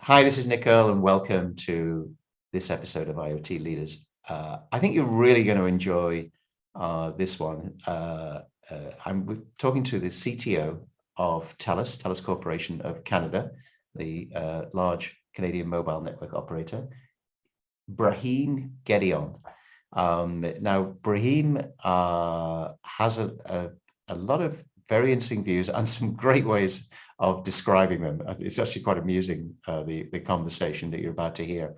Hi, this is Nick Earl, and welcome to this episode of IoT Leaders. I think you're really going to enjoy this one. I'm talking to the CTO of TELUS Corporation of Canada, the large Canadian mobile network operator, Ibrahim Gedeon. Now, Ibrahim has a lot of very interesting views and some great ways of describing them. It's actually quite amusing, the conversation that you're about to hear.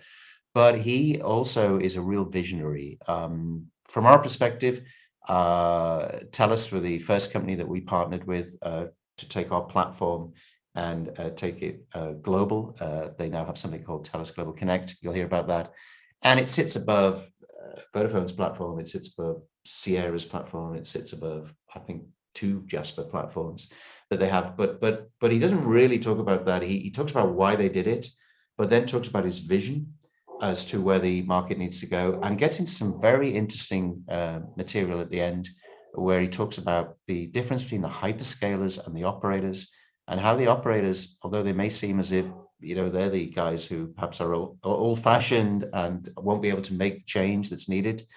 But he also is a real visionary. From our perspective, TELUS were the first company that we partnered with to take our platform and take it global. They now have something called TELUS Global Connect. You'll hear about that. And it sits above Vodafone's platform. It sits above Sierra's platform. It sits above, I think, 2 Jasper platforms that they have, but he doesn't really talk about that. He talks about why they did it, but then talks about his vision as to where the market needs to go, and gets into some very interesting material at the end, where he talks about the difference between the hyperscalers and the operators, and how the operators, although they may seem as if they're the guys who perhaps are old-fashioned and won't be able to make the change that's needed,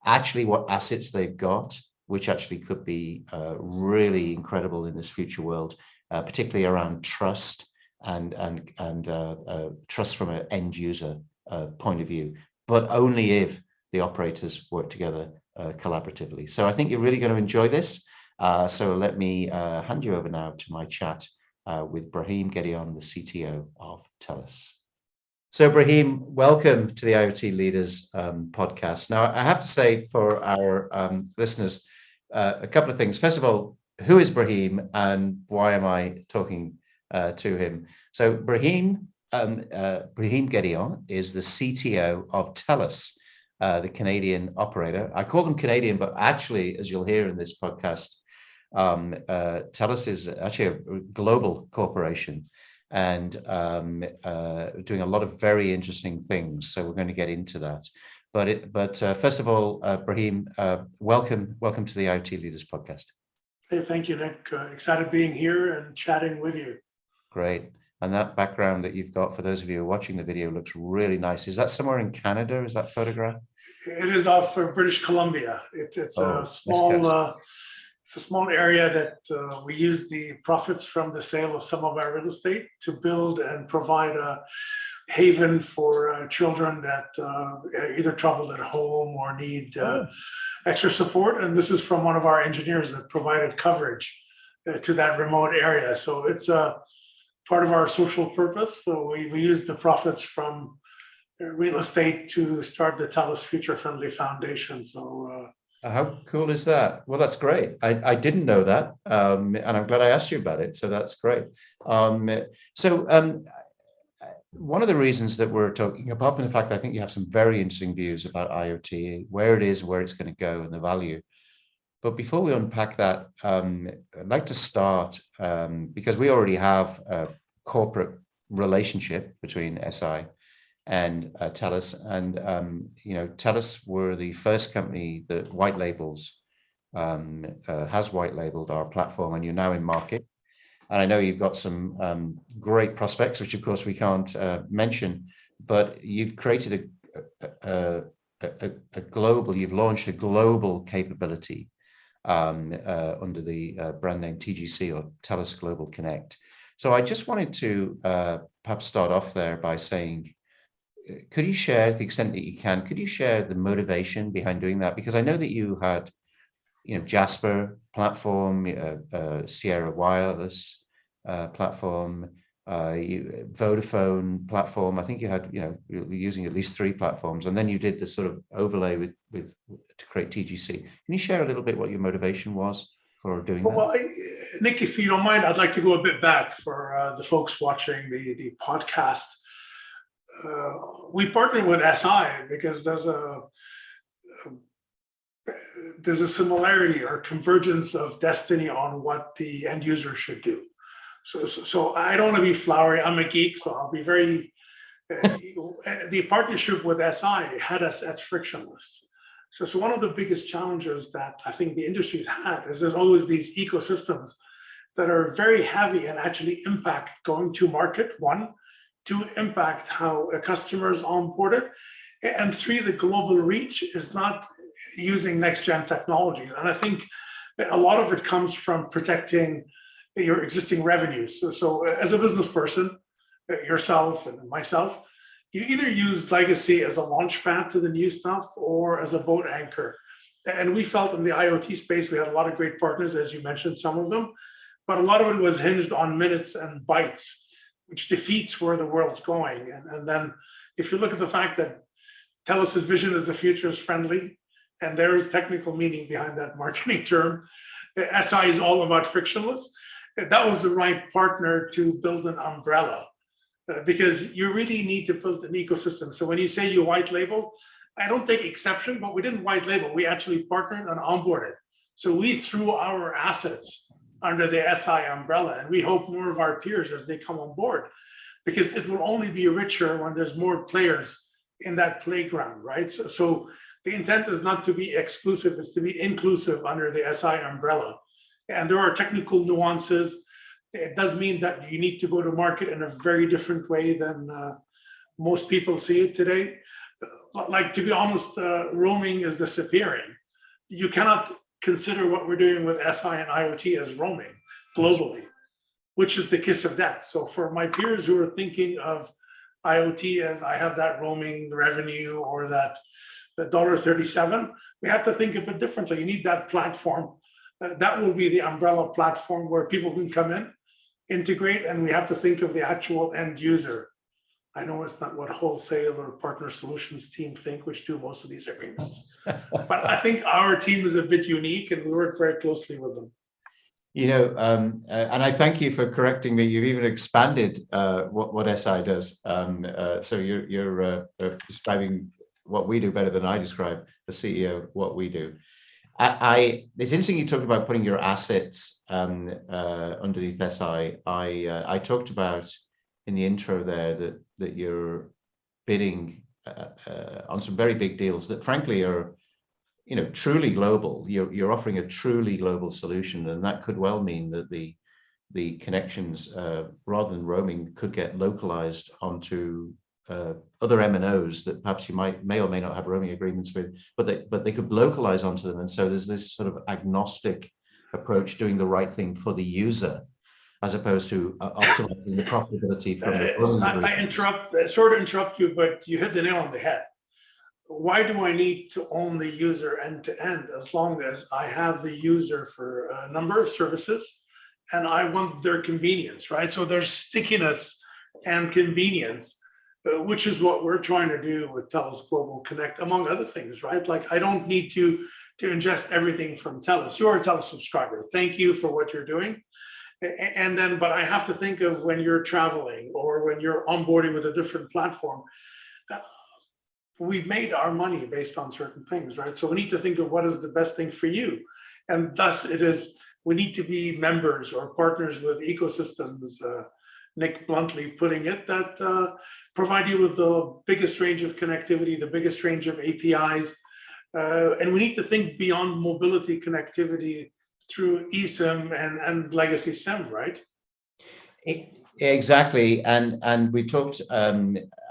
actually what assets they've got, which actually could be really incredible in this future world, particularly around trust and trust from an end user point of view, but only if the operators work together collaboratively. So I think you're really going to enjoy this. So let me hand you over now to my chat with Ibrahim Gedeon, the CTO of TELUS. So Ibrahim, welcome to the IoT Leaders podcast. Now, I have to say for our listeners, a couple of things. First of all, who is Ibrahim and why am I talking to him? So Ibrahim Gedeon is the CTO of TELUS, the Canadian operator. I call them Canadian, but actually, as you'll hear in this podcast, TELUS is actually a global corporation and doing a lot of very interesting things. So we're going to get into that. But first of all, Ibrahim, welcome to the IoT Leaders podcast. Hey, thank you, Nick. Excited being here and chatting with you. Great. And that background that you've got, for those of you who are watching the video, looks really nice. Is that somewhere in Canada? Is that photograph? It is off British Columbia. It's a small area that we use the profits from the sale of some of our real estate to build and provide a haven for children that either troubled at home or need extra support. And this is from one of our engineers that provided coverage to that remote area. So it's part of our social purpose. So we use the profits from real estate to start the TELUS Future Friendly Foundation. So how cool is that? Well, that's great. I didn't know that, and I'm glad I asked you about it. So that's great. One of the reasons that we're talking, apart from the fact that I think you have some very interesting views about IoT, where it is, where it's going to go, and the value. But before we unpack that, I'd like to start because we already have a corporate relationship between Eseye and TELUS, and TELUS were the first company that white labels has white labeled our platform, and you're now in market. And I know you've got some great prospects, which of course we can't mention, but you've created you've launched a global capability under the brand name TGC, or TELUS Global Connect. So I just wanted to perhaps start off there by saying, could you share, to the extent that you can, could you share the motivation behind doing that? Because I know that you had Jasper platform, Sierra Wireless platform, Vodafone platform. I think you had, you're using at least 3 platforms, and then you did the sort of overlay with to create TGC. Can you share a little bit what your motivation was for doing that? Well, Nick, if you don't mind, I'd like to go a bit back for the folks watching the podcast. We partnered with Eseye because there's a similarity or convergence of destiny on what the end user should do. So I don't want to be flowery. I'm a geek, so I'll be very. The partnership with Eseye had us at frictionless. So one of the biggest challenges that I think the industry's had is there's always these ecosystems that are very heavy and actually impact going to market, one. 2, impact how a customer is onboarded, and 3, the global reach is not using next-gen technology. And I think a lot of it comes from protecting your existing revenues. So as a business person, yourself and myself, you either use legacy as a launch pad to the new stuff or as a boat anchor. And we felt in the IoT space, we had a lot of great partners, as you mentioned, some of them, but a lot of it was hinged on minutes and bytes, which defeats where the world's going. And then if you look at the fact that TELUS's vision is the future is friendly, and there is technical meaning behind that marketing term. Eseye is all about frictionless. That was the right partner to build an umbrella, because you really need to build an ecosystem. So when you say you white label, I don't take exception, but we didn't white label. We actually partnered and onboarded. So we threw our assets under the Eseye umbrella, and we hope more of our peers as they come on board, because it will only be richer when there's more players in that playground, right? So the intent is not to be exclusive, it's to be inclusive under the Eseye umbrella. And there are technical nuances. It does mean that you need to go to market in a very different way than most people see it today. Like, to be honest, roaming is disappearing. You cannot consider what we're doing with Eseye and IoT as roaming globally, which is the kiss of death. So for my peers who are thinking of IoT as I have that roaming revenue or that $1.37, we have to think of it differently. You need that platform. That will be the umbrella platform where people can come in, integrate, and we have to think of the actual end user. I know it's not what wholesale or partner solutions team think, which do most of these agreements. But I think our team is a bit unique and we work very closely with them. You know, and I thank you for correcting me. You've even expanded what Eseye does. So you're describing what we do better than I describe, the CEO, what we do. It's interesting you talked about putting your assets underneath Eseye. I talked about in the intro there that you're bidding on some very big deals that frankly are, you know, truly global. You're offering a truly global solution, and that could well mean that the connections, rather than roaming, could get localized onto other MNOs that perhaps you may or may not have roaming agreements with, but they could localize onto them. And so there's this sort of agnostic approach, doing the right thing for the user, as opposed to optimizing the profitability from the roaming agreements. I sort of interrupt you, but you hit the nail on the head. Why do I need to own the user end to end as long as I have the user for a number of services and I want their convenience, right? So there's stickiness and convenience, which is what we're trying to do with TELUS Global Connect, among other things, right? Like, I don't need to ingest everything from TELUS. You're a TELUS subscriber. Thank you for what you're doing. And then, but I have to think of when you're traveling or when you're onboarding with a different platform, we've made our money based on certain things, right? So we need to think of what is the best thing for you. And thus it is, we need to be members or partners with ecosystems, Nick bluntly putting it, that provide you with the biggest range of connectivity, the biggest range of APIs. And we need to think beyond mobility connectivity through eSIM and legacy SIM, right? Exactly, and we talked.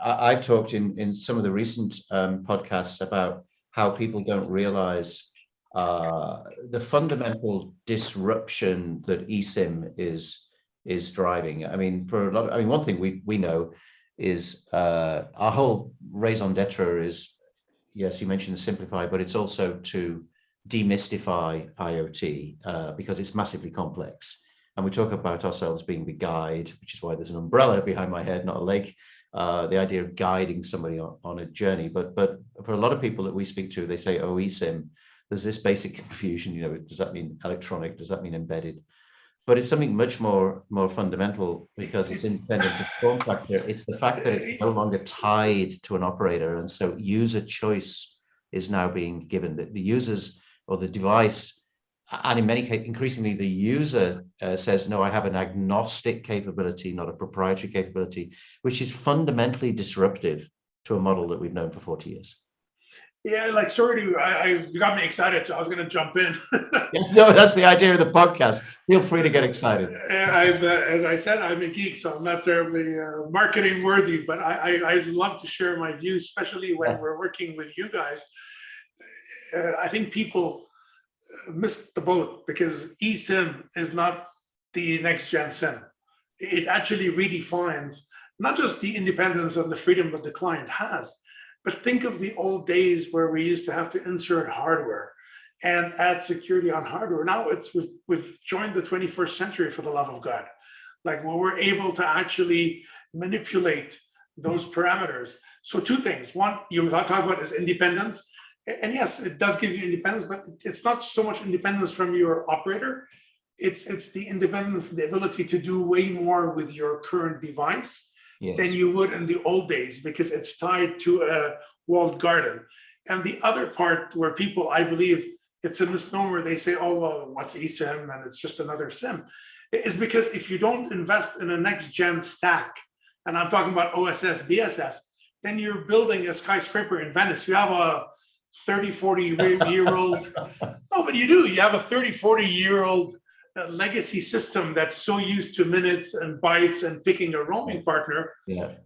I've talked in some of the recent podcasts about how people don't realize the fundamental disruption that eSIM is driving. I mean, for a lot. I mean, one thing we know is our whole raison d'etre is, yes, you mentioned simplify, but it's also to demystify IoT because it's massively complex. And we talk about ourselves being the guide, which is why there's an umbrella behind my head, not a lake. The idea of guiding somebody on a journey. But for a lot of people that we speak to, they say, oh, eSIM, there's this basic confusion, you know, does that mean electronic? Does that mean embedded? But it's something much more fundamental, because it's independent of form factor. It's the fact that it's no longer tied to an operator. And so user choice is now being given. The users or the device, and in many cases, increasingly the user says, no, I have an agnostic capability, not a proprietary capability, which is fundamentally disruptive to a model that we've known for 40 years. Yeah, like sorry, you got me excited, so I was going to jump in. Yeah, no, that's the idea of the podcast. Feel free to get excited. As I said, I'm a geek, so I'm not terribly marketing worthy, but I love to share my views, especially when Yeah. we're working with you guys. I think people missed the boat because eSIM is not the next gen SIM. It actually redefines not just the independence and the freedom that the client has, but think of the old days where we used to have to insert hardware and add security on hardware. Now we've joined the 21st century, for the love of God. Like where we're able to actually manipulate those parameters. So two things. One, you talk about is independence. And yes, it does give you independence, but it's not so much independence from your operator. It's the independence, the ability to do way more with your current device than you would in the old days, because it's tied to a walled garden. And the other part where people, I believe, it's a misnomer. They say, oh, well, what's eSIM? And it's just another SIM. Is because if you don't invest in a next gen stack, and I'm talking about OSS, BSS, then you're building a skyscraper in Venice. You have a 30, 40-year-old, no, but you do. You have a 30, 40-year-old legacy system that's so used to minutes and bytes and picking a roaming partner,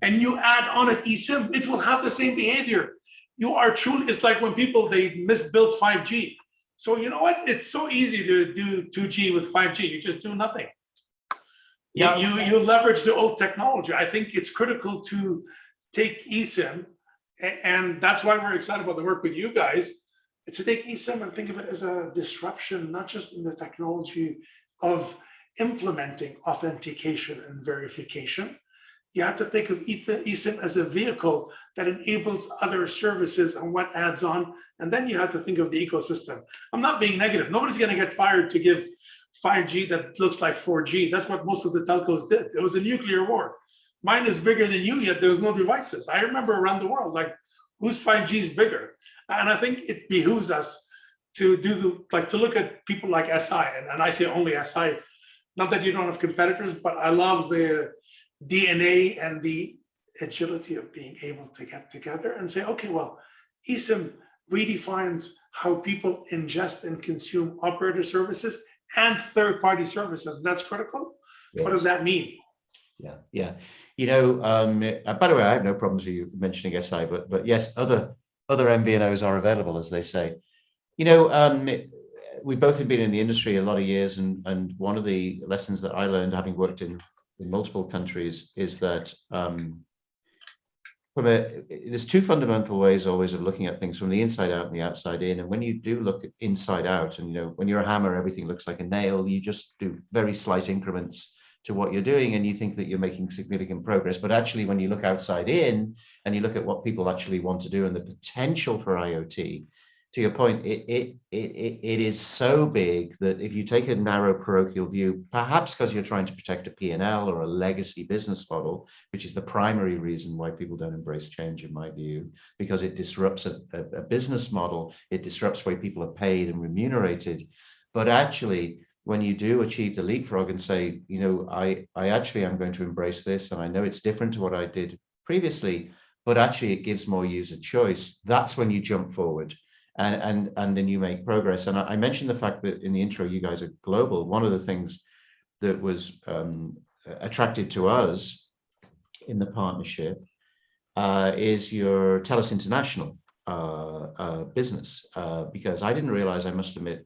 and you add on an eSIM, it will have the same behavior. You are truly, it's like when people, they misbuilt 5G. So you know what? It's so easy to do 2G with 5G. You just do nothing. You leverage the old technology. I think it's critical to take eSIM, and that's why we're excited about the work with you guys, to take eSIM and think of it as a disruption, not just in the technology of implementing authentication and verification. You have to think of eSIM as a vehicle that enables other services and what adds on. And then you have to think of the ecosystem. I'm not being negative. Nobody's going to get fired to give 5G that looks like 4G. That's what most of the telcos did. It was a nuclear war. Mine is bigger than you, yet there's no devices. I remember around the world, like, whose 5G is bigger? And I think it behooves us to do to look at people like Eseye, and I say only Eseye, not that you don't have competitors, but I love the DNA and the agility of being able to get together and say, okay, well, eSIM redefines how people ingest and consume operator services and third-party services. That's critical. Yes. What does that mean? Yeah. You know, by the way, I have no problems with you mentioning Eseye, but yes, other MVNOs are available, as they say. You know, we've both been in the industry a lot of years, and one of the lessons that I learned, having worked in multiple countries, is that there's two fundamental ways always of looking at things, from the inside out and the outside in. And when you do look inside out, and you know, when you're a hammer, everything looks like a nail. You just do very slight increments to what you're doing, and you think that you're making significant progress. But actually, when you look outside in and you look at what people actually want to do and the potential for IoT, to your point, it is so big that if you take a narrow parochial view, perhaps because you're trying to protect a P&L or a legacy business model, which is the primary reason why people don't embrace change, in my view, because it disrupts a business model, it disrupts the way people are paid and remunerated. But actually, when you do achieve the leapfrog and say, you know, I actually am going to embrace this, and I know it's different to what I did previously, but actually it gives more user choice, that's when you jump forward. And then you make progress. And I mentioned the fact that in the intro, you guys are global. One of the things that was attractive to us in the partnership is your TELUS International business, because I didn't realize, I must admit,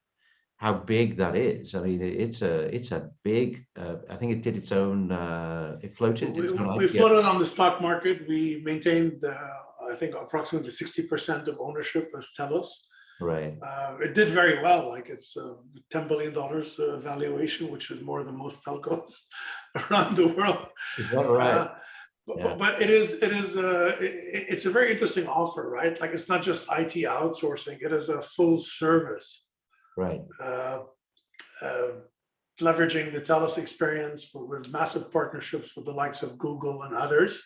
how big that is. I mean, it's a big, I think it did its own, it floated. We floated on the stock market. We maintained, I think, approximately 60% of ownership as TELUS. Right. It did very well. Like, it's $10 billion valuation, which is more than most telcos around the world. Is that right? But it's a very interesting offer, right? Like, it's not just IT outsourcing; it is a full service. Right. Leveraging the TELUS experience with massive partnerships with the likes of Google and others,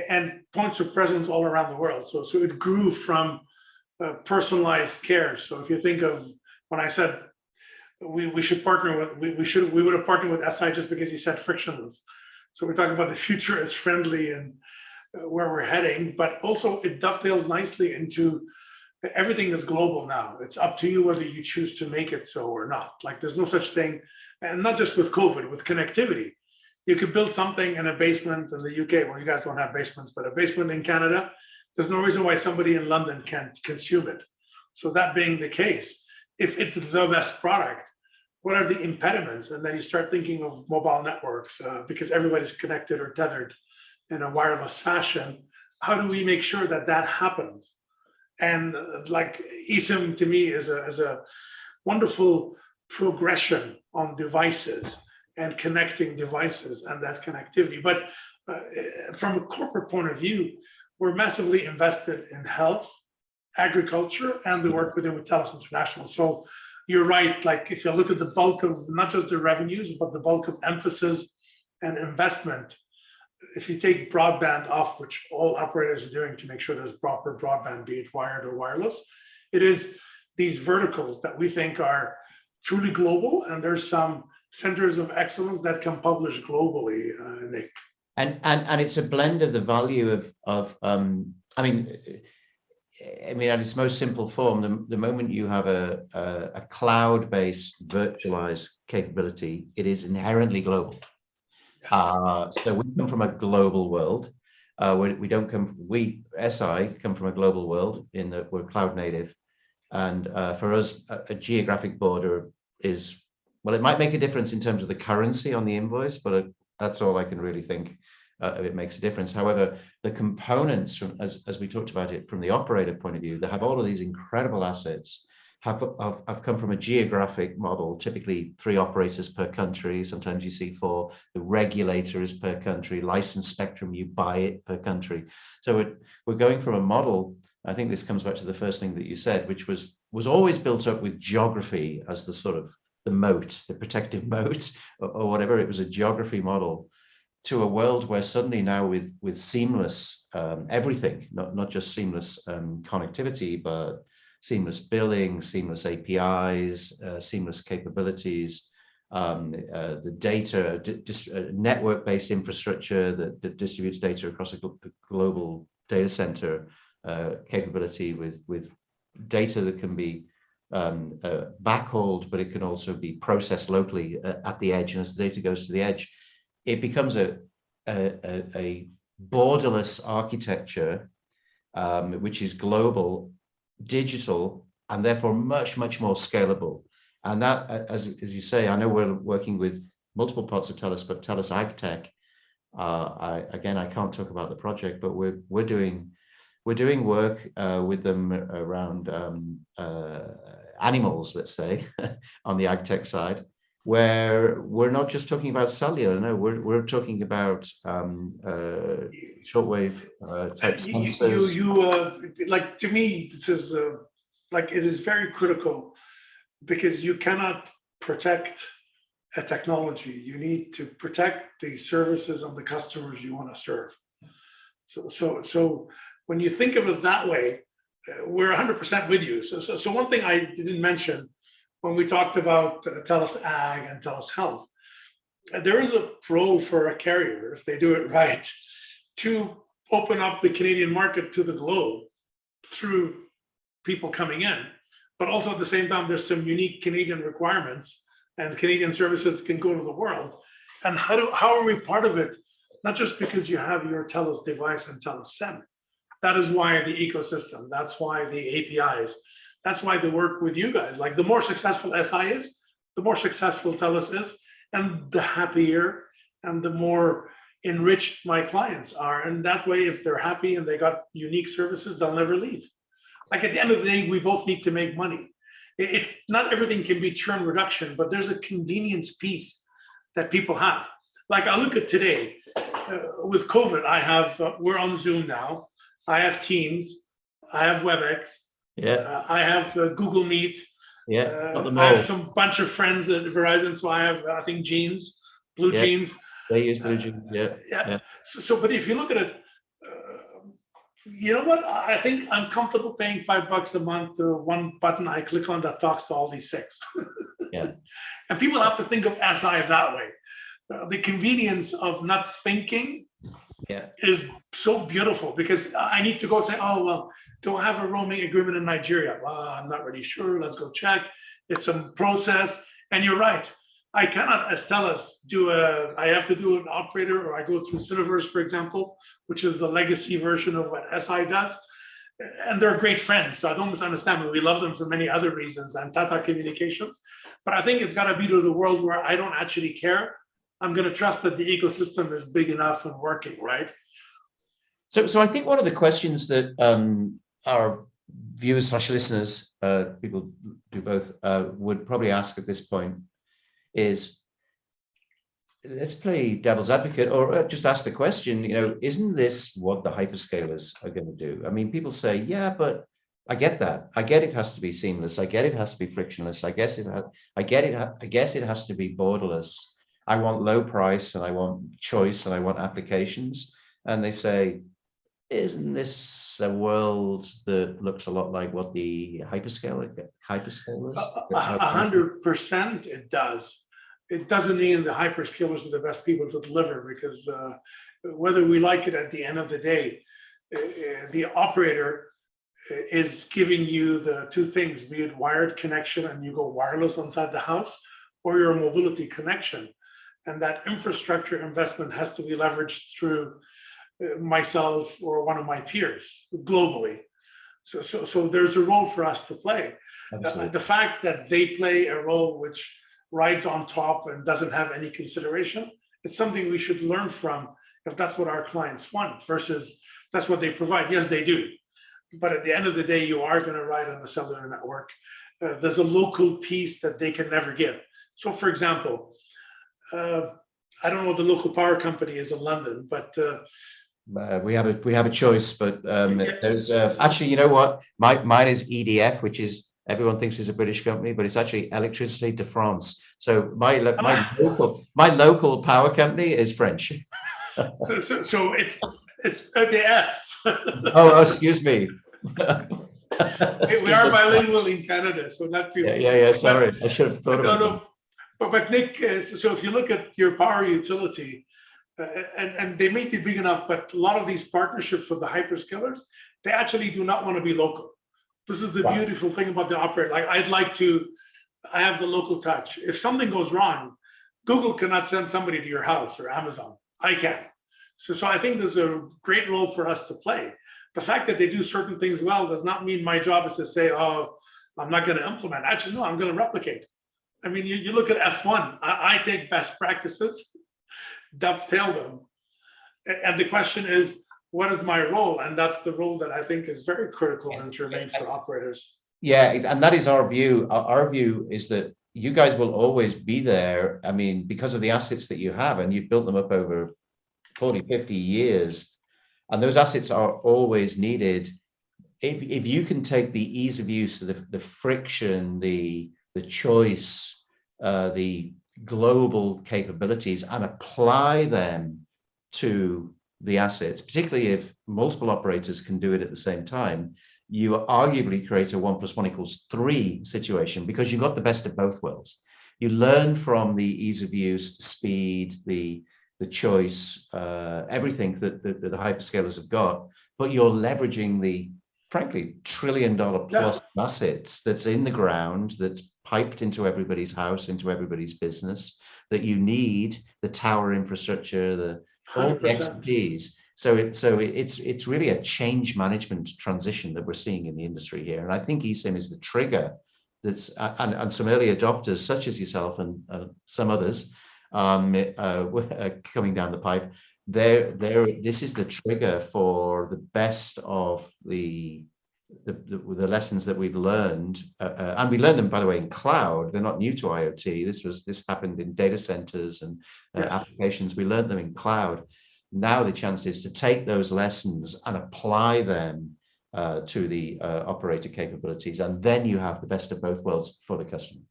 and points of presence all around the world. So it grew from personalized care. So if you think of when I said we should partner with, we would have partnered with Eseye just because you said frictionless. So we're talking about the future as friendly and where we're heading, but also it dovetails nicely into everything is global now. It's up to you whether you choose to make it so or not. Like there's no such thing, and not just with COVID, with connectivity. You could build something in a basement in the UK. Well, you guys don't have basements, but a basement in Canada, there's no reason why somebody in London can't consume it. So that being the case, if it's the best product, what are the impediments? And then you start thinking of mobile networks because everybody's connected or tethered in a wireless fashion. How do we make sure that that happens? And like eSIM to me is a wonderful progression on devices and connecting devices and that connectivity. But from a corporate point of view, we're massively invested in health, agriculture, and the work we're doing with TELUS International. So you're right, like if you look at the bulk of not just the revenues, but the bulk of emphasis and investment, if you take broadband off, which all operators are doing to make sure there's proper broadband, be it wired or wireless, it is these verticals that we think are truly global, and there's some centers of excellence that can publish globally, Nick. And it's a blend of the value of I mean, at its most simple form, the moment you have a cloud-based virtualized capability, it is inherently global. So we come from a global world. We Eseye come from a global world in that we're cloud native. And for us, a geographic border is, well, it might make a difference in terms of the currency on the invoice, but that's all I can really think it makes a difference. However, the components, from as we talked about it from the operator point of view, that have all of these incredible assets, have come from a geographic model, typically 3 operators per country. Sometimes you see 4. The regulator is per country. Licensed spectrum, you buy it per country. So we're going from a model. I think this comes back to the first thing that you said, which was always built up with geography as the sort of the moat, the protective moat, or whatever. It was a geography model, to a world where suddenly now with seamless everything, not just seamless connectivity, but seamless billing, seamless APIs, seamless capabilities, the data, network-based infrastructure that distributes data across a global data center capability with data that can be backhauled, but it can also be processed locally at the edge. And as the data goes to the edge, it becomes a borderless architecture, which is global, digital, and therefore much more scalable. And that, as you say, I know we're working with multiple parts of TELUS, but TELUS AgTech, I can't talk about the project, but we're doing work with them around animals, let's say, on the AgTech side, where we're not just talking about cellular. No, we're talking about shortwave type sensors. Like, to me, this is like, it is very critical, because you cannot protect a technology. You need to protect the services and the customers you want to serve. So when you think of it that way, we're 100% with you. So one thing I didn't mention when we talked about TELUS Ag and TELUS Health, there is a role for a carrier, if they do it right, to open up the Canadian market to the globe through people coming in. But also at the same time, there's some unique Canadian requirements, and Canadian services can go to the world. And how are we part of it? Not just because you have your TELUS device and TELUS SIM. That is why the ecosystem, that's why the APIs, that's why the work with you guys. Like, the more successful Eseye is, the more successful TELUS is, and the happier and the more enriched my clients are. And that way, if they're happy and they got unique services, they'll never leave. Like, at the end of the day, we both need to make money. Not everything can be churn reduction, but there's a convenience piece that people have. Like, I look at today with COVID, we're on Zoom now. I have Teams, I have WebEx, I have Google Meet. I have some bunch of friends at Verizon, so I have, I think, Blue Jeans. They use Blue Jeans. So, but if you look at it, you know what? I think I'm comfortable paying $5 a month to one button I click on that talks to all these 6. And people have to think of Eseye that way. The convenience of not thinking is so beautiful, because I need to go say, oh, well, do I have a roaming agreement in Nigeria? Well, I'm not really sure. Let's go check. It's a process. And you're right. I cannot, as TELUS, I have to do an operator, or I go through Cineverse, for example, which is the legacy version of what Eseye does. And they're great friends. So I don't misunderstand me. We love them for many other reasons, and Tata Communications. But I think it's got to be to the world where I don't actually care. I'm going to trust that the ecosystem is big enough and working, right? So I think one of the questions that our viewers / listeners, people do both, would probably ask at this point is, let's play devil's advocate, or just ask the question, isn't this what the hyperscalers are going to do? I mean, people say, yeah, but I get that. I get it has to be seamless. I get it has to be frictionless. I guess it has to be borderless. I want low price, and I want choice, and I want applications. And they say, isn't this a world that looks a lot like what the hyperscalers? 100% it does. It doesn't mean the hyperscalers are the best people to deliver, because whether we like it, at the end of the day, the operator is giving you the two things, be it wired connection and you go wireless inside the house, or your mobility connection. And that infrastructure investment has to be leveraged through myself or one of my peers globally. So there's a role for us to play. The fact that they play a role which rides on top and doesn't have any consideration, it's something we should learn from, if that's what our clients want versus that's what they provide. Yes, they do. But at the end of the day, you are going to ride on the cellular network. There's a local piece that they can never give. So for example, I don't know what the local power company is in London, but we have a choice. But there's actually, you know what? Mine is EDF, which is, everyone thinks is a British company, but it's actually Électricité de France. So my local power company is French. so it's EDF. Oh, excuse me. We are bilingual in Canada, so not too. Yeah. Sorry, I should have thought about that. But Nick, so if you look at your power utility, and they may be big enough, but a lot of these partnerships with the hyperscalers, they actually do not want to be local. This is the beautiful thing about the operator. Like, I have the local touch. If something goes wrong, Google cannot send somebody to your house, or Amazon. I can. So I think there's a great role for us to play. The fact that they do certain things well does not mean my job is to say, oh, I'm not going to implement. Actually, no, I'm going to replicate. I mean, you look at F1, I take best practices, dovetail them. And the question is, what is my role? And that's the role that I think is very critical and germane for operators. Yeah, and that is our view. Our view is that you guys will always be there. I mean, because of the assets that you have, and you've built them up over 40, 50 years, and those assets are always needed. If you can take the ease of use, the friction, the choice, the global capabilities, and apply them to the assets, particularly if multiple operators can do it at the same time, you arguably create a 1 + 1 = 3 situation, because you've got the best of both worlds. You learn from the ease of use, the speed, the choice, everything that the hyperscalers have got, but you're leveraging the, frankly, $1 trillion plus assets that's in the ground, that's piped into everybody's house, into everybody's business, that you need, the tower infrastructure, all the expertise. So it's really a change management transition that we're seeing in the industry here. And I think eSIM is the trigger that's, and some early adopters such as yourself and some others coming down the pipe, this is the trigger for the best of the lessons that we've learned, and we learned them, by the way, in cloud. They're not new to IoT. This happened in data centers and applications. We learned them in cloud. Now the chance is to take those lessons and apply them to the operator capabilities, and then you have the best of both worlds for the customer.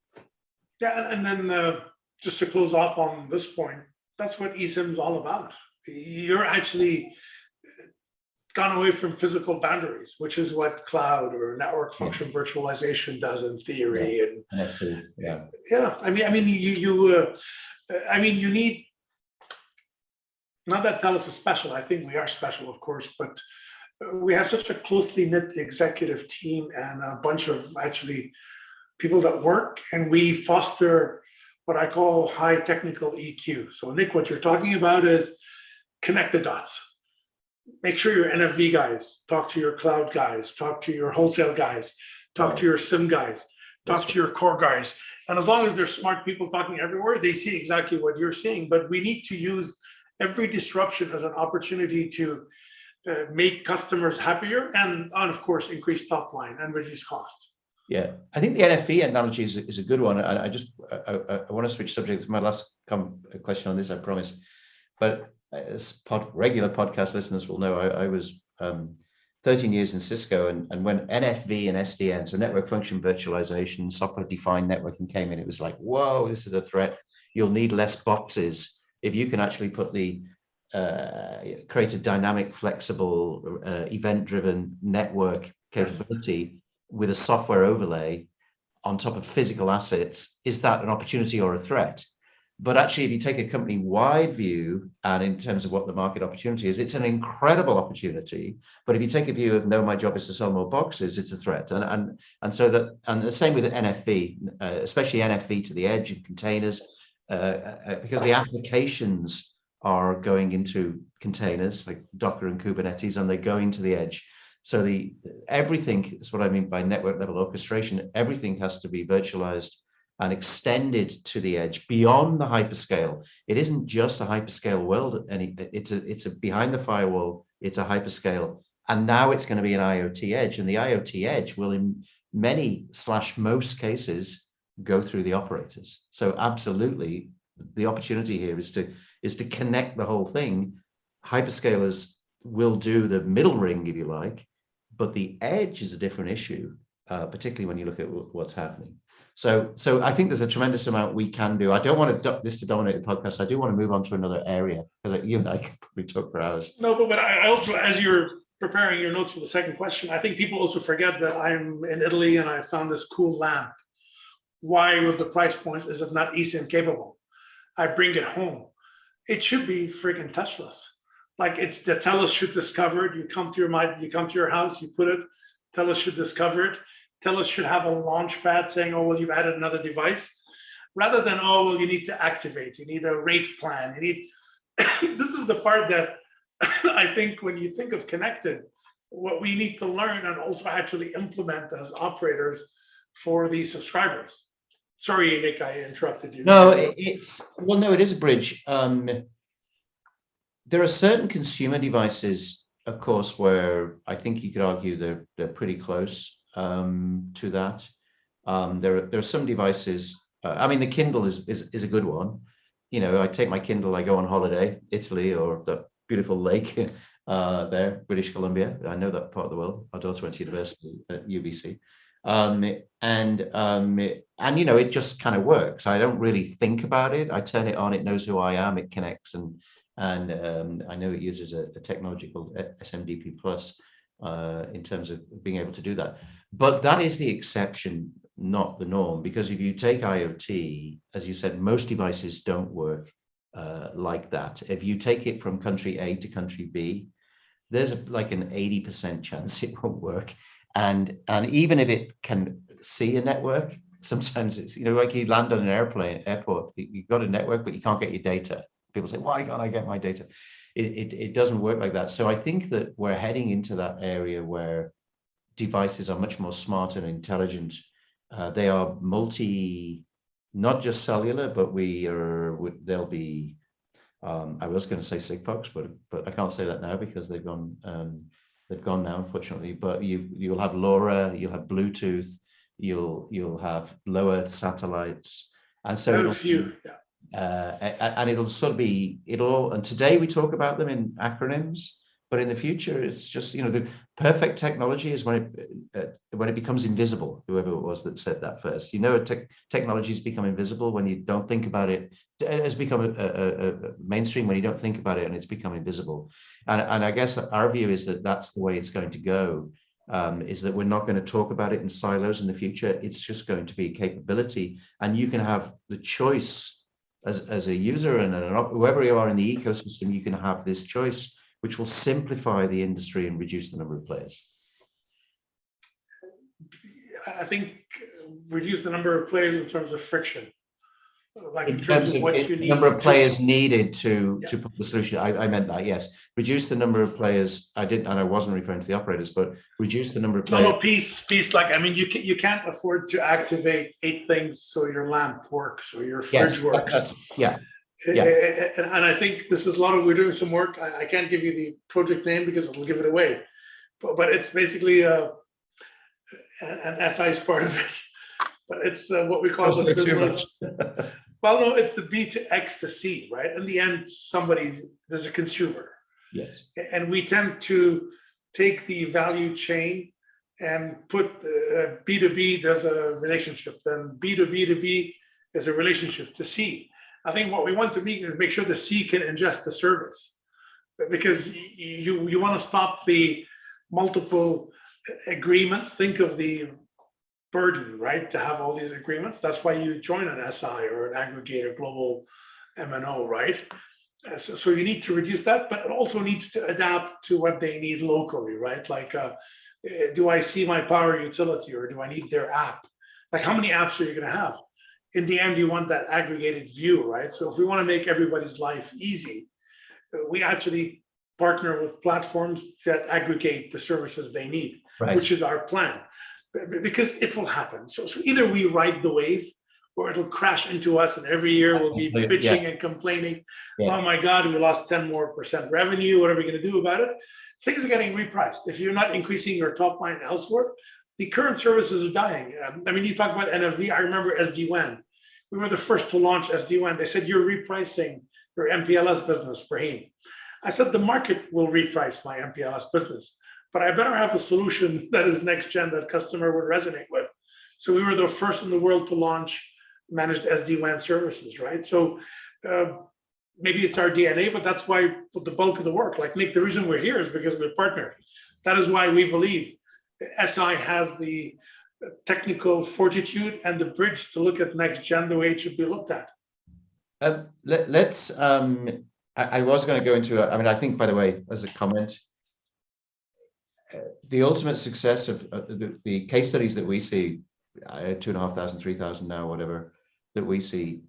Yeah, and then just to close off on this point, that's what eSIM is all about. You're actually gone away from physical boundaries, which is what cloud or network function virtualization does in theory. I mean, you need Not that TELUS is special. I think we are special, of course, but we have such a closely knit executive team and a bunch of actually people that work, and we foster what I call high technical EQ. So, Nick, what you're talking about is connect the dots. Make sure your NFV guys talk to your cloud guys, talk to your wholesale guys, talk to your SIM guys, talk to your core guys. And as long as there's smart people talking everywhere, they see exactly what you're seeing. But we need to use every disruption as an opportunity to make customers happier and of course, increase top line and reduce cost. Yeah, I think the NFV analogy is a good one. And I want to switch subjects. My last question on this, I promise. But as regular podcast listeners will know, I was 13 years in Cisco, and when NFV and SDN, so network function virtualization, software-defined networking came in, it was like, whoa, this is a threat. You'll need less boxes if you can actually put create a dynamic, flexible, event-driven network capability with a software overlay on top of physical assets. Is that an opportunity or a threat? But actually, if you take a company-wide view, and in terms of what the market opportunity is, it's an incredible opportunity. But if you take a view of, no, my job is to sell more boxes, it's a threat. And the same with NFV, especially NFV to the edge and containers, because the applications are going into containers like Docker and Kubernetes, and they're going to the edge. So everything is what I mean by network level orchestration. Everything has to be virtualized and extended to the edge beyond the hyperscale. It isn't just a hyperscale world, and it's a behind the firewall, it's a hyperscale. And now it's going to be an IoT edge, and the IoT edge will in most cases go through the operators. So absolutely, the opportunity here is to connect the whole thing. Hyperscalers will do the middle ring, if you like, but the edge is a different issue, particularly when you look at what's happening. So I think there's a tremendous amount we can do. I don't want this to dominate the podcast. I do want to move on to another area, because you and I could probably talk for hours. No, but I also, as you're preparing your notes for the second question, I think people also forget that I'm in Italy and I found this cool lamp. Why, with the price points, is it not eSIM capable? I bring it home. It should be freaking touchless. Like the TELUS should discover it. You come to your house, you put it. TELUS should discover it. TELUS should have a launch pad saying, oh, well, you've added another device, rather than, oh, well, you need to activate, you need a rate plan, you need. This is the part that I think when you think of connected, what we need to learn and also actually implement as operators for these subscribers. Sorry, Nick, I interrupted you. No, it is a bridge. There are certain consumer devices, of course, where I think you could argue they're pretty close to that. There are some devices. I mean, the Kindle is a good one. You know, I take my Kindle, I go on holiday, Italy, or the beautiful lake there, British Columbia. I know that part of the world. Our daughter went to university at UBC. And you know, it just kind of works. I don't really think about it. I turn it on, it knows who I am, it connects, and I know it uses a technology called SMDP plus in terms of being able to do that. But that is the exception, not the norm, because if you take IoT, as you said, most devices don't work like that. If you take it from country A to country B, there's like an 80% chance it won't work. And even if it can see a network, sometimes it's, you know, like you land on an airport, you've got a network, but you can't get your data. People say, why can't I get my data? It doesn't work like that. So I think that we're heading into that area where devices are much more smart and intelligent. They are not just cellular, but they'll be, I was going to say Sigfox, but I can't say that now because they've gone now, unfortunately. But you'll have LoRa, you'll have Bluetooth, you'll have low Earth satellites, and so and it'll sort of be and today we talk about them in acronyms, but in the future it's just, you know, the perfect technology is when it becomes invisible. Whoever it was that said that first, you know, technology has become invisible when you don't think about it. It has become a mainstream when you don't think about it, and it's become invisible. And I guess our view is that that's the way it's going to go. Is that we're not going to talk about it in silos in the future. It's just going to be a capability, and you can have the choice as a user and whoever you are in the ecosystem, you can have this choice, which will simplify the industry and reduce the number of players. I think reduce the number of players in terms of friction, like In terms of what you the need number of to- players needed to put the solution, I meant that, yes. Reduce the number of players. And I wasn't referring to the operators, but reduce the number of players. No, piece. Like, I mean, you can't afford to activate 8 things so your lamp works or your fridge works. Yeah. And I think this is a lot of, we're doing some work. I can't give you the project name because it'll give it away, but it's basically an Eseye is part of it. But it's what we call the business. Well, no, it's the B to X to C, right? In the end, there's a consumer. Yes. And we tend to take the value chain and put B2B, there's a relationship. Then B2B2B is a relationship to C. I think what we want to make sure the C can ingest the service, because you want to stop the multiple agreements. Think of the burden, right, to have all these agreements. That's why you join an SI or an aggregator, global MNO, right? So you need to reduce that, but it also needs to adapt to what they need locally, right? Like, do I see my power utility or do I need their app? Like, how many apps are you going to have? In the end, you want that aggregated view, right? So if we want to make everybody's life easy, we actually partner with platforms that aggregate the services they need, right, which is our plan. Because it will happen. So either we ride the wave or it'll crash into us, and every year we'll be bitching and complaining. Oh my God, we lost 10% more revenue. What are we going to do about it? Things are getting repriced. If you're not increasing your top line elsewhere, the current services are dying. I mean, you talk about NFV. I remember SD-WAN. We were the first to launch SD-WAN. They said, you're repricing your MPLS business, Ibrahim. I said, the market will reprice my MPLS business, but I better have a solution that is next gen that customer would resonate with. So we were the first in the world to launch managed SD-WAN services, right? So maybe it's our DNA, but that's why the bulk of the work, like Nick, the reason we're here is because we're partnered. That is why we believe SI has the technical fortitude and the bridge to look at next gen the way it should be looked at. Let's, I was going to go into, I mean, I think, by the way, as a comment, the ultimate success of the case studies that we see, 2,500, 3,000 now, whatever, that we see,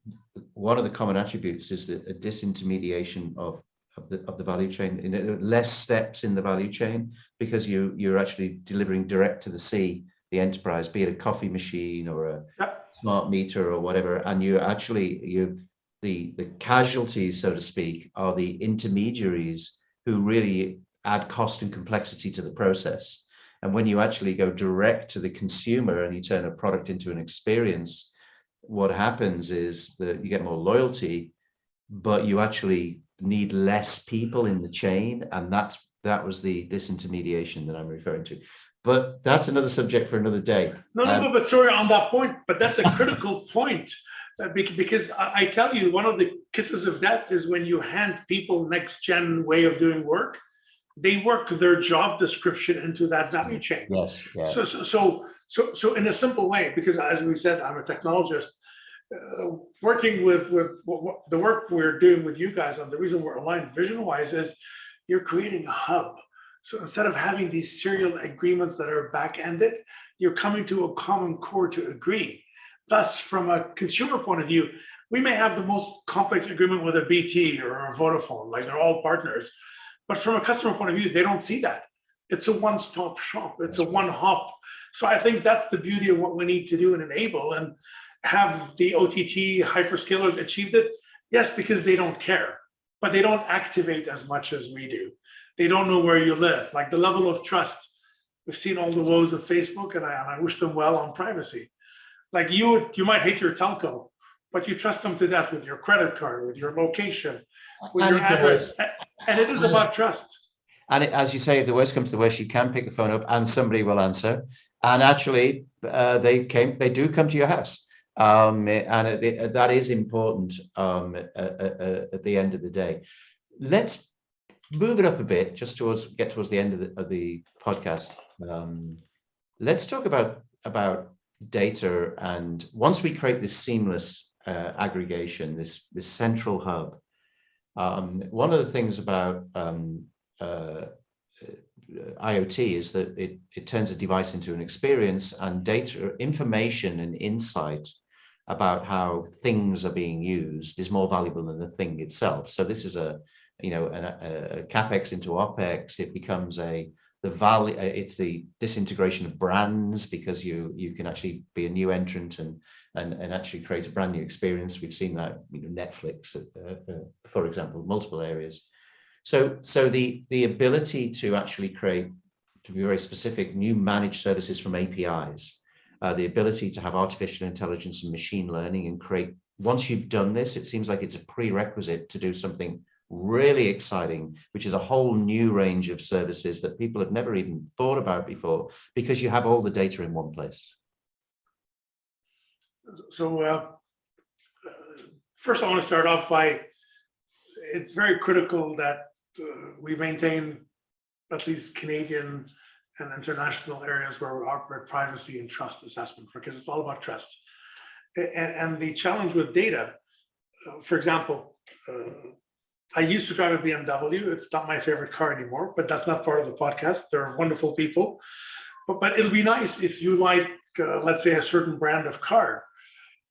one of the common attributes is a disintermediation of the value chain, less steps in the value chain, because you're actually delivering direct to the C, the enterprise, be it a coffee machine or a smart meter or whatever, and the casualties, so to speak, are the intermediaries who really add cost and complexity to the process. And when you actually go direct to the consumer and you turn a product into an experience, what happens is that you get more loyalty, but you actually need less people in the chain. And that was the disintermediation that I'm referring to. But that's another subject for another day. No, but sorry on that point, but that's a critical point. Because I tell you, one of the kisses of death is when you hand people next gen way of doing work, they work their job description into that value chain. Yes. So in a simple way, because as we said, I'm a technologist, working with the work we're doing with you guys, and the reason we're aligned vision-wise is you're creating a hub. So instead of having these serial agreements that are back-ended, you're coming to a common core to agree. Thus, from a consumer point of view, we may have the most complex agreement with a BT or a Vodafone, like they're all partners. But from a customer point of view, they don't see that. It's a one-stop shop. It's a one-hop. So I think that's the beauty of what we need to do and enable. And have the OTT hyperscalers achieved it? Yes, because they don't care, but they don't activate as much as we do. They don't know where you live. Like the level of trust. We've seen all the woes of Facebook, and I wish them well on privacy. Like you might hate your telco, but you trust them to death with your credit card, with your location, with your address. And it is about trust. And as you say, if the worst comes to the worst, you can pick the phone up and somebody will answer. And actually, they do come to your house. And that is important at the end of the day. Let's move it up a bit, just get towards the end of the podcast. Let's talk about data, and once we create this seamless aggregation, this central hub. One of the things about IoT is that it turns a device into an experience, and data, information and insight about how things are being used is more valuable than the thing itself. So this is a capex into opex. It becomes the value. It's the disintegration of brands, because you can actually be a new entrant and actually create a brand new experience. We've seen that, Netflix, for example, multiple areas. So the ability to actually create, to be very specific, new managed services from APIs, the ability to have artificial intelligence and machine learning and create, once you've done this, it seems like it's a prerequisite to do something really exciting, which is a whole new range of services that people have never even thought about before, because you have all the data in one place. So first I want to start off by, it's very critical that we maintain at least Canadian and international areas where we operate privacy and trust assessment, because it's all about trust. And the challenge with data, for example, I used to drive a BMW. It's not my favorite car anymore, but that's not part of the podcast. They're wonderful people. But it'll be nice if you like, let's say, a certain brand of car.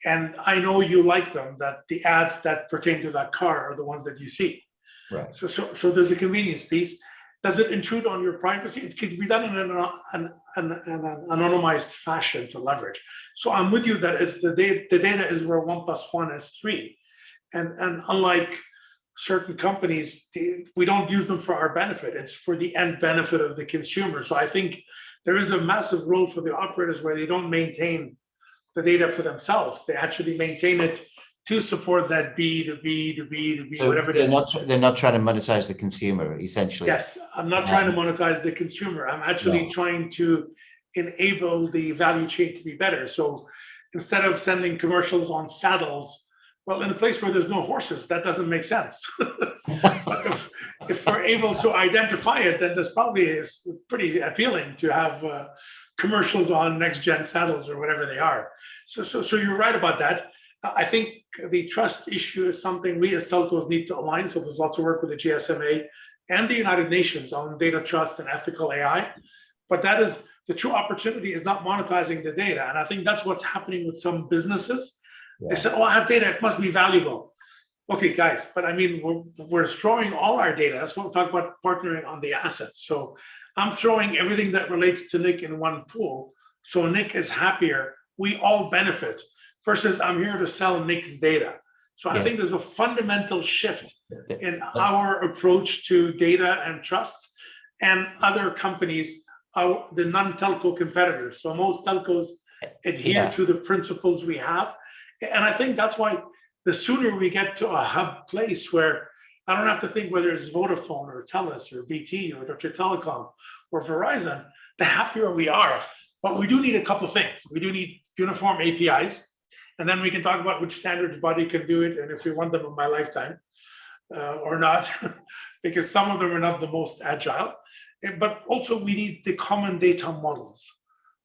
And I know you like them, that the ads that pertain to that car are the ones that you see. Right. So there's a convenience piece. Does it intrude on your privacy? It could be done in an anonymized fashion to leverage. So I'm with you that it's the data is where 1 + 1 is 3. And unlike certain companies, we don't use them for our benefit. It's for the end benefit of the consumer. So I think there is a massive role for the operators where they don't maintain the data for themselves. They actually maintain it to support that B to B to B to B, So whatever it is. they're not trying to monetize the consumer, essentially. Yes, I'm not trying to monetize the consumer. I'm actually trying to enable the value chain to be better. So instead of sending commercials on saddles, well, in a place where there's no horses, that doesn't make sense. But if we're able to identify it, then this probably is pretty appealing to have commercials on next-gen saddles or whatever they are. So you're right about that. I think the trust issue is something we as telcos need to align. So there's lots of work with the GSMA and the United Nations on data trust and ethical AI. But that is the true opportunity, is not monetizing the data. And I think that's what's happening with some businesses. They said, oh, I have data, it must be valuable. Okay, guys, but I mean, we're throwing all our data. That's what we talk about, partnering on the assets. So I'm throwing everything that relates to Nick in one pool. So Nick is happier. We all benefit. Versus I'm here to sell Nick's data. So I think there's a fundamental shift in our approach to data and trust, and other companies, the non-telco competitors. So most telcos adhere to the principles we have. And I think that's why the sooner we get to a hub place where I don't have to think whether it's Vodafone or TELUS or BT or Deutsche Telekom or Verizon, the happier we are. But we do need a couple of things. We do need uniform APIs. And then we can talk about which standards body can do it and if we want them in my lifetime or not, because some of them are not the most agile. But also we need the common data models.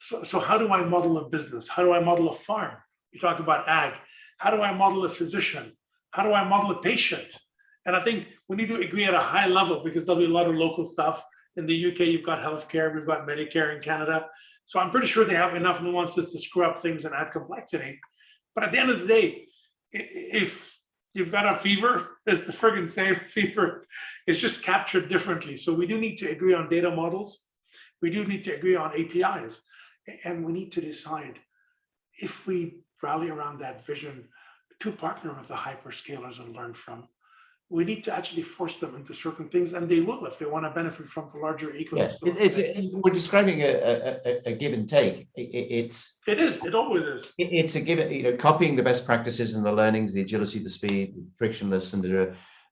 So how do I model a business? How do I model a farm? You talk about ag. How do I model a physician? How do I model a patient? And I think we need to agree at a high level, because there'll be a lot of local stuff. In the UK, you've got healthcare, we've got Medicare in Canada. So I'm pretty sure they have enough nuances to screw up things and add complexity. But at the end of the day, if you've got a fever, it's the friggin' same fever. It's just captured differently. So we do need to agree on data models. We do need to agree on APIs. And we need to decide if we rally around that vision to partner with the hyperscalers and learn from. We need to actually force them into certain things, and they will if they want to benefit from the larger ecosystem. We're describing a give and take. It always is. It's a give, copying the best practices and the learnings, the agility, the speed, frictionless,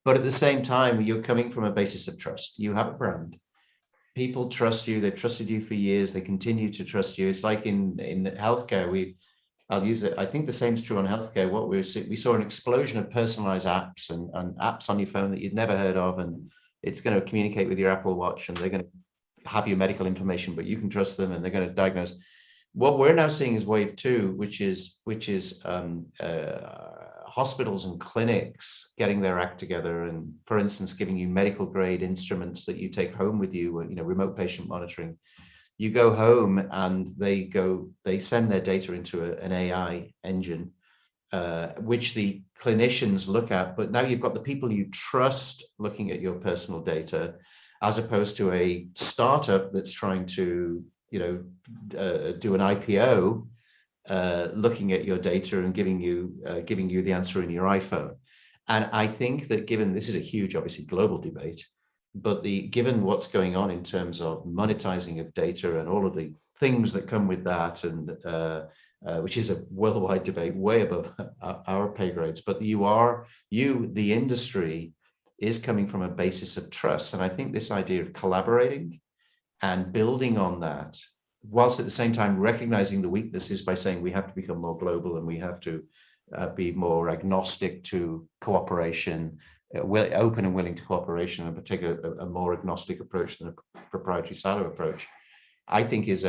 but at the same time, you're coming from a basis of trust. You have a brand. People trust you. They've trusted you for years. They continue to trust you. It's like in healthcare. I'll use it. I think the same is true on healthcare. We saw an explosion of personalized apps and apps on your phone that you'd never heard of, and it's going to communicate with your Apple Watch, and they're going to have your medical information, but you can trust them, and they're going to diagnose. What we're now seeing is wave 2, which is hospitals and clinics getting their act together, and for instance, giving you medical grade instruments that you take home with you, remote patient monitoring. You go home and they send their data into an AI engine, which the clinicians look at, but now you've got the people you trust looking at your personal data, as opposed to a startup that's trying to, do an IPO, looking at your data and giving you the answer in your iPhone. And I think that given this is a huge, obviously global debate, but given what's going on in terms of monetizing of data and all of the things that come with that, and which is a worldwide debate way above our pay grades, but the industry is coming from a basis of trust. And I think this idea of collaborating and building on that, whilst at the same time recognizing the weaknesses by saying we have to become more global and we have to be more agnostic to cooperation, open and willing to cooperation, and take a more agnostic approach than a proprietary silo approach, I think is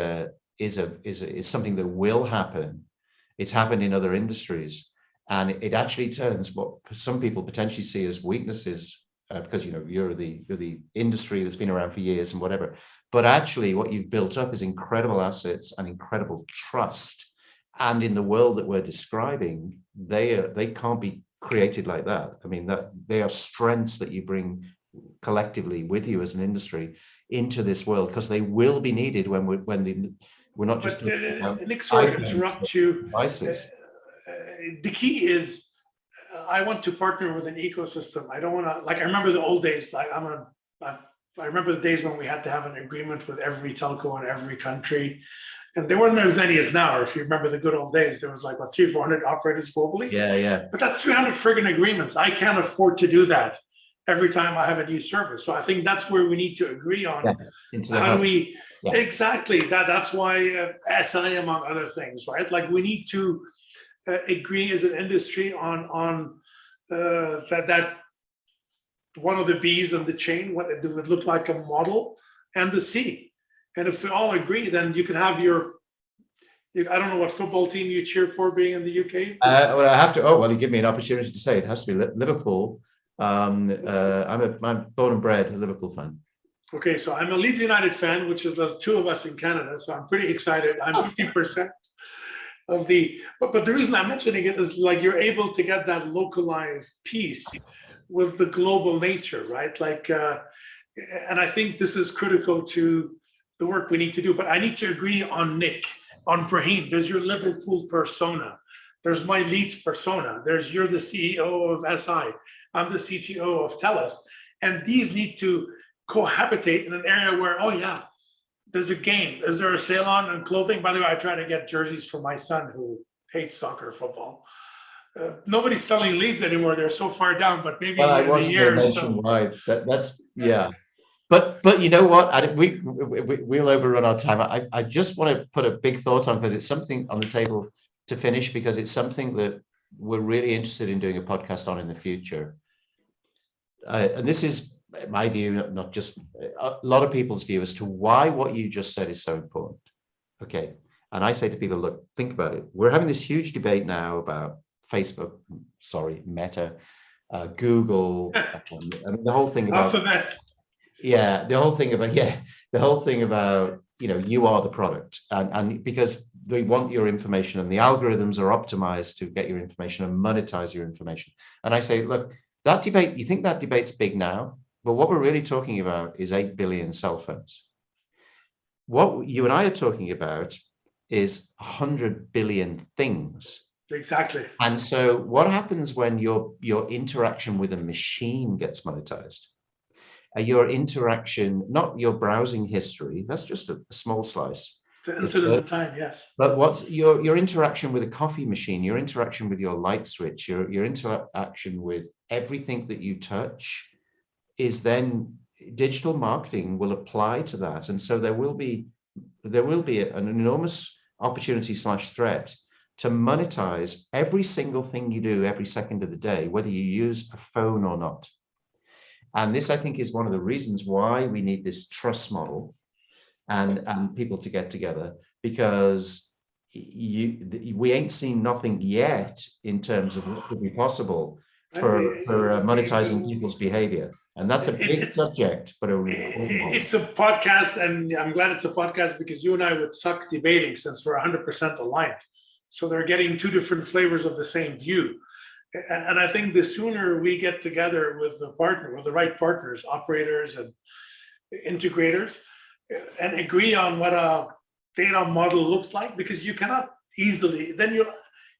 something that will happen. It's happened in other industries, and it actually turns what some people potentially see as weaknesses, because you're the industry that's been around for years and whatever, but actually what you've built up is incredible assets and incredible trust. And in the world that we're describing, they can't be created like that. I mean, that they are strengths that you bring collectively with you as an industry into this world, because they will be needed when we're not just Nick, sorry to interrupt you. Devices. The key is I want to partner with an ecosystem. I don't want to, I remember the old days. I remember the days when we had to have an agreement with every telco in every country, and there weren't as many as now. If you remember the good old days, there was 300-400 operators globally. Yeah. But that's 300 friggin' agreements. I can't afford to do that every time I have a new service. So I think that's where we need to agree on. How do we exactly that? That's why Eseye, among other things, right? We need to agree as an industry on that one of the B's in the chain, what it would look like a model, and the C. And if we all agree, then you can have I don't know what football team you cheer for being in the UK. Well, I have to. Oh, well, you give me an opportunity to say it has to be Liverpool. I'm born and bred a Liverpool fan. Okay, so I'm a Leeds United fan, which is there's two of us in Canada, so I'm pretty excited. I'm 50% of the. But the reason I'm mentioning it is you're able to get that localized piece with the global nature, right? And I think this is critical to the work we need to do. But I need to agree on Nick, on Brahim. There's your Liverpool persona. There's my Leeds persona. You're the CEO of Eseye. I'm the CTO of TELUS. And these need to cohabitate in an area where, oh yeah, there's a game. Is there a sale on clothing? By the way, I try to get jerseys for my son who hates soccer, football. Nobody's selling Leeds anymore. They're so far down, but maybe I wasn't going to mention why. That's yeah. But you know what? We'll overrun our time. I just want to put a big thought on, because it's something on the table to finish, because it's something that we're really interested in doing a podcast on in the future. And this is my view, not just a lot of people's view, as to why what you just said is so important. Okay. And I say to people, look, think about it. We're having this huge debate now about Facebook, Meta, Google, and the whole thing about Alphabet. Yeah, the whole thing about you are the product, and because they want your information, and the algorithms are optimized to get your information and monetize your information. And I say, look, that debate, you think that debate's big now, but what we're really talking about is 8 billion cell phones. What you and I are talking about is 100 billion things. Exactly. And so what happens when your interaction with a machine gets monetized? Your interaction, not your browsing history, that's just a small slice. The incident of time, yes. But what's your interaction with a coffee machine, your interaction with your light switch, your interaction with everything that you touch, is then digital marketing will apply to that. And so there will be an enormous opportunity / threat to monetize every single thing you do every second of the day, whether you use a phone or not. And this, I think, is one of the reasons why we need this trust model and people to get together, because we ain't seen nothing yet in terms of what could be possible for monetizing people's behavior. And that's a big subject, but it's a podcast, and I'm glad it's a podcast because you and I would suck debating since we're 100% aligned. So they're getting two different flavors of the same view. And I think the sooner we get together with the right partners, operators and integrators, and agree on what a data model looks like, because you cannot easily,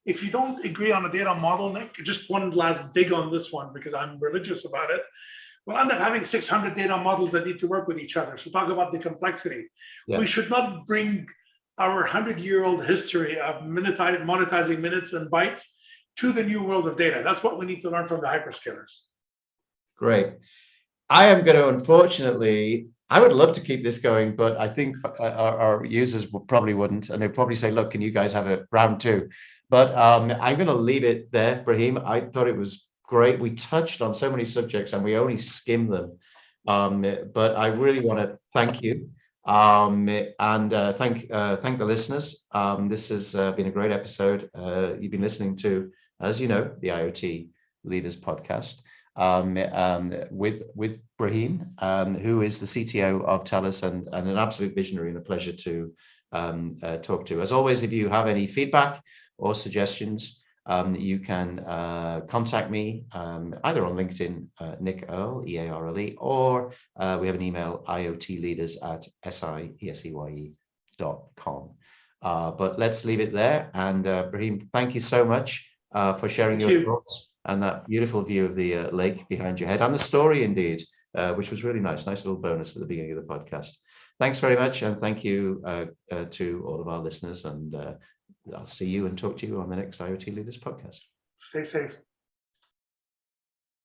if you don't agree on a data model, Nick, just one last dig on this one, because I'm religious about it, we'll end up having 600 data models that need to work with each other. So talk about the complexity. Yeah. We should not bring our 100-year-old history of monetizing minutes and bytes to the new world of data. That's what we need to learn from the hyperscalers. Great. I am going to, unfortunately, I would love to keep this going, but I think our users probably wouldn't, and they'd probably say, look, can you guys have a round two? But I'm going to leave it there, Ibrahim. I thought it was great. We touched on so many subjects and we only skimmed them. But I really want to thank you and thank the listeners. This has been a great episode. You've been listening to, as you know, the IoT Leaders Podcast with Ibrahim, who is the CTO of TELUS and an absolute visionary and a pleasure to talk to. As always, if you have any feedback or suggestions, you can contact me either on LinkedIn, Nick Earle, E-A-R-L-E, or we have an email, iotleaders@eseye.com. But let's leave it there. And Ibrahim, thank you so much for sharing your thoughts and that beautiful view of the lake behind your head, and the story indeed, which was really nice. Nice little bonus at the beginning of the podcast. Thanks very much, and thank you to all of our listeners, and I'll see you and talk to you on the next IoT Leaders Podcast. Stay safe.